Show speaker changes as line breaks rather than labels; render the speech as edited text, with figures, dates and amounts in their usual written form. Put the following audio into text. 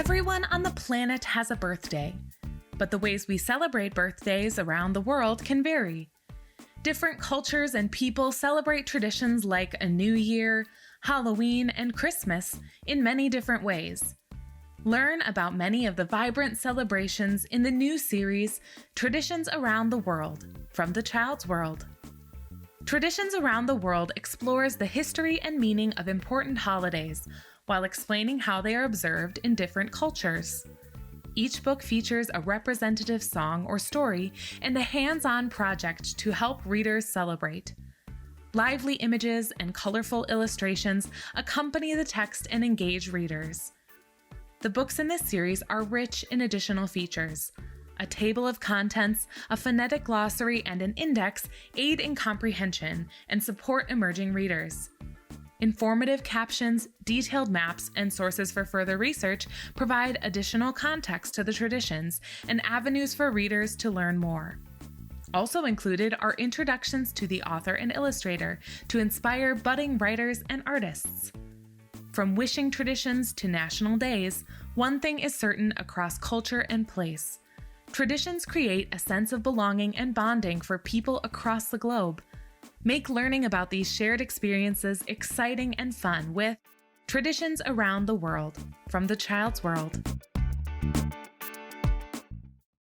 Everyone on the planet has a birthday, but the ways we celebrate birthdays around the world can vary. Different cultures and people celebrate traditions like a New Year, Halloween, and Christmas in many different ways. Learn about many of the vibrant celebrations in the new series, Traditions Around the World, from the Child's World. Traditions Around the World explores the history and meaning of important holidays while explaining how they are observed in different cultures. Each book features a representative song or story and a hands-on project to help readers celebrate. Lively images and colorful illustrations accompany the text and engage readers. The books in this series are rich in additional features. A table of contents, a phonetic glossary, and an index aid in comprehension and support emerging readers. Informative captions, detailed maps, and sources for further research provide additional context to the traditions and avenues for readers to learn more. Also included are introductions to the author and illustrator to inspire budding writers and artists. From wishing traditions to national days, one thing is certain across culture and place. Traditions create a sense of belonging and bonding for people across the globe. Make learning about these shared experiences exciting and fun with Traditions Around the World, from the Child's World.